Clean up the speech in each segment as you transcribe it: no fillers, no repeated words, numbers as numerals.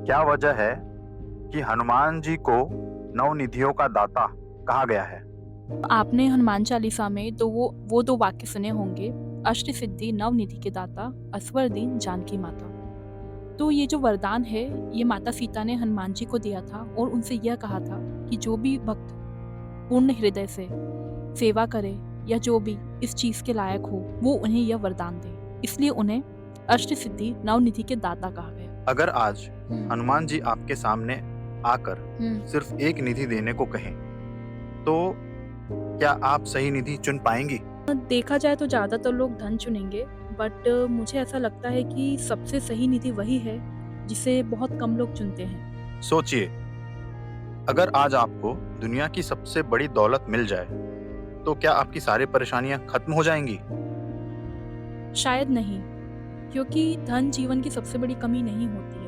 क्या वजह है कि हनुमान जी को नवनिधियों का दाता कहा गया है? आपने हनुमान चालीसा में तो वो 2 वाक्य सुने होंगे, अष्ट सिद्धि नवनिधि के दाता, असवर दीन जानकी माता। तो ये जो वरदान है, ये माता सीता ने हनुमान जी को दिया था और उनसे यह कहा था कि जो भी भक्त पूर्ण हृदय से सेवा करे या जो भी इस चीज़ के लायक हो, वो उन्हें यह वरदान दे। इसलिए उन्हें अष्ट सिद्धि नवनिधि के दाता कहा गया। अगर आज हुँ, हनुमान जी आपके सामने आकर हुँ। सिर्फ एक निधि देने को कहें, तो क्या आप सही निधि चुन पाएँगी? देखा जाए तो ज़्यादातर लोग धन चुनेंगे, बट मुझे ऐसा लगता है कि सबसे सही निधि वही है, जिसे बहुत कम लोग चुनते हैं। सोचिए, अगर आज आपको दुनिया की सबसे बड़ी दौलत मिल जाए, तो क्या आपकी सारी परेशानियाँ खत्म हो जाएँगी? शायद नहीं, क्योंकि धन जीवन की सबसे बड़ी कमी नहीं होती है।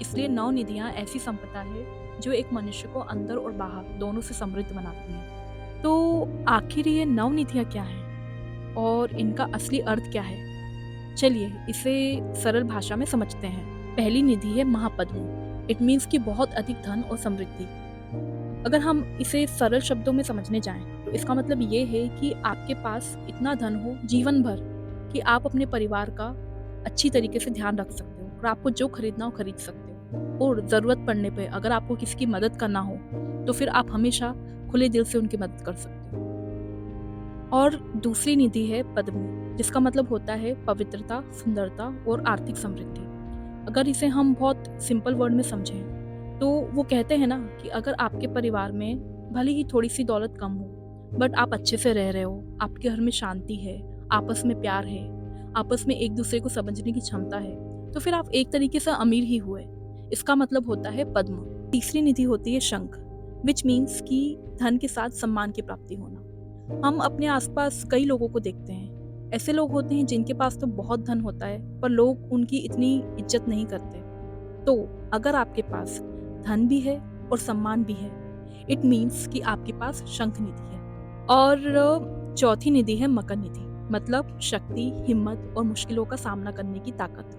इसलिए 9 निधियाँ ऐसी संपदा है, जो एक मनुष्य को अंदर और बाहर दोनों से समृद्ध बनाती हैं। तो आखिर ये 9 निधियाँ क्या हैं? और इनका असली अर्थ क्या है? चलिए इसे सरल भाषा में समझते हैं। पहली निधि है महापद्म। इट मीन्स कि बहुत अधिक धन और समृद्धि। अगर हम इसे सरल शब्दों में समझने जाएं, तो इसका मतलब ये है कि आपके पास इतना धन हो जीवन भर कि आप अपने परिवार का अच्छी तरीके से ध्यान रख सकते हो और आपको जो खरीदना हो खरीद सकते हो। और ज़रूरत पड़ने पे अगर आपको किसी की मदद करना हो, तो फिर आप हमेशा खुले दिल से उनकी मदद कर सकते हो। और दूसरी निधि है पद्म, जिसका मतलब होता है पवित्रता, सुंदरता और आर्थिक समृद्धि। अगर इसे हम बहुत सिंपल वर्ड में समझें, तो वो कहते हैं ना कि अगर आपके परिवार में भले ही थोड़ी-सी दौलत कम हो, बट आप अच्छे से रह रहे हो, आपके घर में शांति है, आपस में प्यार है, आपस में एक-दूसरे को समझने की क्षमता है, तो फिर आप एक तरीके से अमीर ही हुए। इसका मतलब होता है पद्म। तीसरी निधि होती है शंख, व्हिच मीन्स कि धन के साथ सम्मान की प्राप्ति होना। हम अपने आसपास कई लोगों को देखते हैं। ऐसे लोग होते हैं जिनके पास तो बहुत धन होता है, पर लोग उनकी इतनी इज़्ज़त नहीं करते। तो अगर आपके पास धन भी है और सम्मान भी है, इट मीन्स कि आपके पास शंख निधि है। और चौथी निधि है मकर निधि, मतलब शक्ति, हिम्मत और मुश्किलों का सामना करने की ताकत।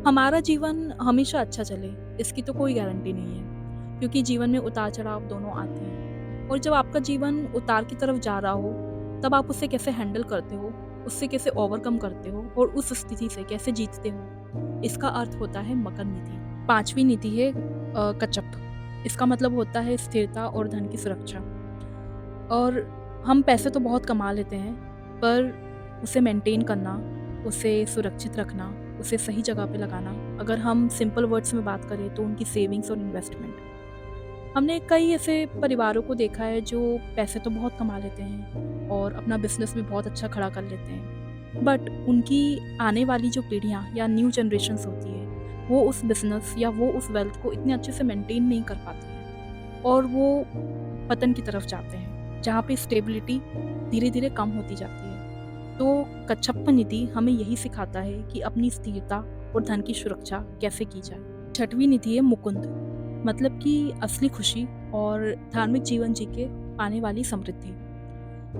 हमारा जीवन हमेशा अच्छा चले, इसकी तो कोई गारंटी नहीं है, क्योंकि जीवन में उतार-चढ़ाव दोनों आते हैं। और जब आपका जीवन उतार की तरफ जा रहा हो, तब आप उसे कैसे हैंडल करते हो, उससे कैसे ओवरकम करते हो और उस स्थिति से कैसे जीतते हो, इसका अर्थ होता है मकर निधि। 5वीं निधि है कचप। इसका मतलब होता है स्थिरता और धन की सुरक्षा। और हम पैसे तो बहुत कमा लेते हैं, पर उसे मेंटेन करना, उसे सुरक्षित रखना, उसे सही जगह पे लगाना, अगर हम सिंपल वर्ड्स में बात करें तो उनकी सेविंग्स और इन्वेस्टमेंट। हमने कई ऐसे परिवारों को देखा है जो पैसे तो बहुत कमा लेते हैं और अपना बिज़नेस भी बहुत अच्छा खड़ा कर लेते हैं। बट उनकी आने वाली जो पीढ़ियाँ या न्यू जनरेशन्स होती है, वो उस बिज़नेस या वो उस वेल्थ को इतने अच्छे से मेंटेन नहीं कर पाती हैं और वो पतन की तरफ जाते हैं, जहाँ पे स्टेबिलिटी धीरे-धीरे कम होती जाती है। तो कच्छप नीति हमें यही सिखाता है कि अपनी स्थिरता और धन की सुरक्षा कैसे की जाए। 6वीं निधि है मुकुंद, मतलब कि असली खुशी और धार्मिक जीवन जी के पाने वाली समृद्धि।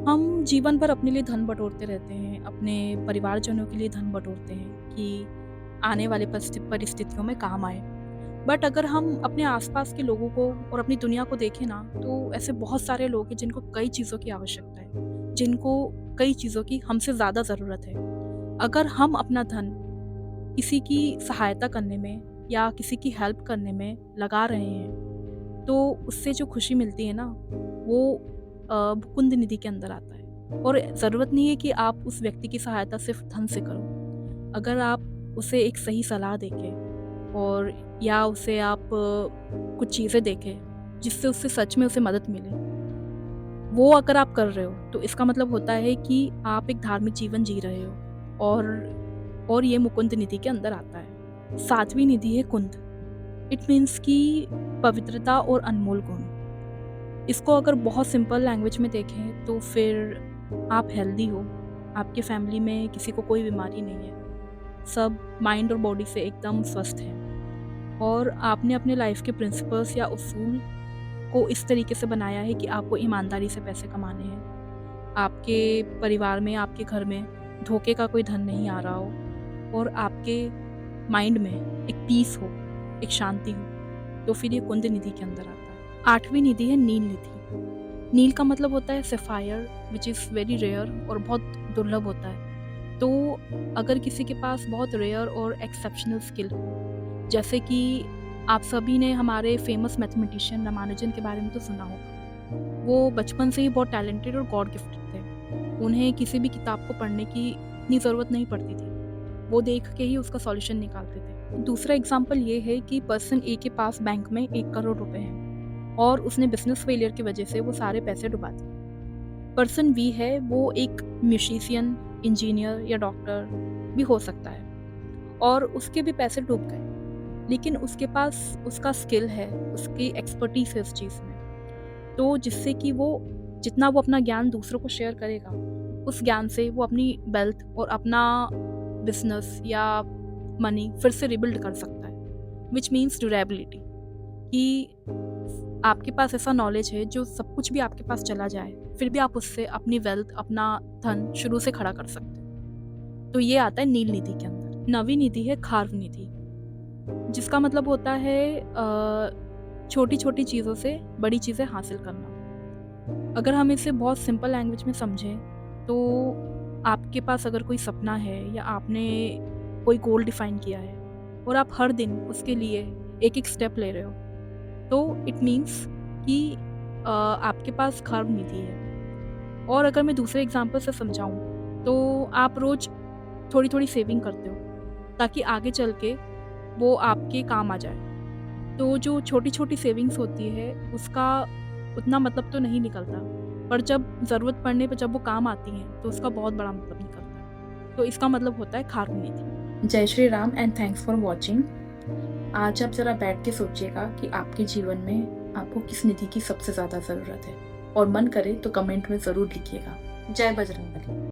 हम जीवन भर अपने लिए धन बटोरते रहते हैं, अपने परिवारजनों के लिए धन बटोरते हैं कि आने वाले परिस्थितियों में काम आए। बट अगर हम अपने आसपास के लोगों को और अपनी दुनिया को देखें ना, तो ऐसे बहुत सारे लोग हैं जिनको कई चीज़ों की आवश्यकता है, जिनको कई चीज़ों की हमसे ज़्यादा ज़रूरत है। अगर हम अपना धन किसी की सहायता करने में या किसी की हेल्प करने में लगा रहे हैं, तो उससे जो खुशी मिलती है ना, वो मुकुंद निधि के अंदर आता है। और ज़रूरत नहीं है कि आप उस व्यक्ति की सहायता सिर्फ धन से करो। अगर आप उसे एक सही सलाह देके और या उसे आप कुछ चीज़ें देखें, जिससे उससे सच में उसे मदद मिले, वो अगर आप कर रहे हो, तो इसका मतलब होता है कि आप एक धार्मिक जीवन जी रहे हो। और ये मुकुंद निधि के अंदर आता है। 7वीं निधि है कुंद। इट मीन्स कि पवित्रता और अनमोल गुण। इसको अगर बहुत सिंपल लैंग्वेज में देखें तो फिर आप हेल्दी हो, आपके फैमिली में किसी को कोई बीमारी नहीं है, सब माइंड और बॉडी से एकदम स्वस्थ हैं और आपने अपने लाइफ के प्रिंसिपल्स या उसूल को इस तरीके से बनाया है कि आपको ईमानदारी से पैसे कमाने हैं। आपके परिवार में, आपके घर में धोखे का कोई धन नहीं आ रहा हो और आपके माइंड में एक पीस हो एक शांति हो, तो फिर ये कुंद निधि के अंदर आता है। 8वीं निधि है नील निधि। नील का मतलब होता है sapphire, which is very rare और बहुत दुर्लभ होता है। तो अगर किसी के पास बहुत रेयर और एक्सेप्शनल स्किल हो, जैसे कि आप सभी ने हमारे फेमस मैथमेटिशियन रामानुजन के बारे में तो सुना होगा। वो बचपन से ही बहुत टैलेंटेड और गॉड गिफ्टेड थे। उन्हें किसी भी किताब को पढ़ने की इतनी ज़रूरत नहीं पड़ती थी, वो देख के ही उसका सॉल्यूशन निकालते थे। दूसरा एग्जाम्पल ये है कि पर्सन ए के पास बैंक में 1 करोड़ रुपए हैं और उसने बिजनेस फेलियर की वजह से वो सारे पैसे डुबा दिए। पर्सन बी है, वो एक म्यूजिशियन, इंजीनियर या डॉक्टर भी हो सकता है और उसके भी पैसे डूब गए, लेकिन उसके पास उसका स्किल है, उसकी एक्सपर्टीज है उस चीज़ में, तो जिससे कि वो जितना वो अपना ज्ञान दूसरों को शेयर करेगा, उस ज्ञान से वो अपनी वेल्थ और अपना बिजनेस या मनी फिर से रिबिल्ड कर सकता है, विच मीन्स ड्यूरेबिलिटी, कि आपके पास ऐसा नॉलेज है जो सब कुछ भी आपके पास चला जाए फिर भी आप उससे अपनी वेल्थ, अपना धन शुरू से खड़ा कर सकते हो। तो ये आता है नील निधि के अंदर। 9वीं निधि है खार्व निधि, जिसका मतलब होता है छोटी छोटी चीज़ों से बड़ी चीज़ें हासिल करना। अगर हम इसे बहुत सिंपल लैंग्वेज में समझें तो आपके पास अगर कोई सपना है या आपने कोई गोल डिफाइन किया है और आप हर दिन उसके लिए एक एक स्टेप ले रहे हो, तो इट मीन्स कि आपके पास खार्व निधि है। और अगर मैं दूसरे एग्जांपल से समझाऊँ तो आप रोज़ थोड़ी थोड़ी सेविंग करते हो ताकि आगे चल के वो आपके काम आ जाए। तो जो छोटी छोटी सेविंग्स होती है उसका उतना मतलब तो नहीं निकलता, पर जब ज़रूरत पड़ने पे जब वो काम आती हैं तो उसका बहुत बड़ा मतलब निकलता है। तो इसका मतलब होता है खार्व निधि। जय Shri Ram and thanks for watching. आज आप ज़रा बैठ के सोचिएगा कि आपके जीवन में आपको किस निधि की सबसे ज़्यादा ज़रूरत है, और मन करे तो कमेंट में ज़रूर लिखिएगा। जय बजरंगबली।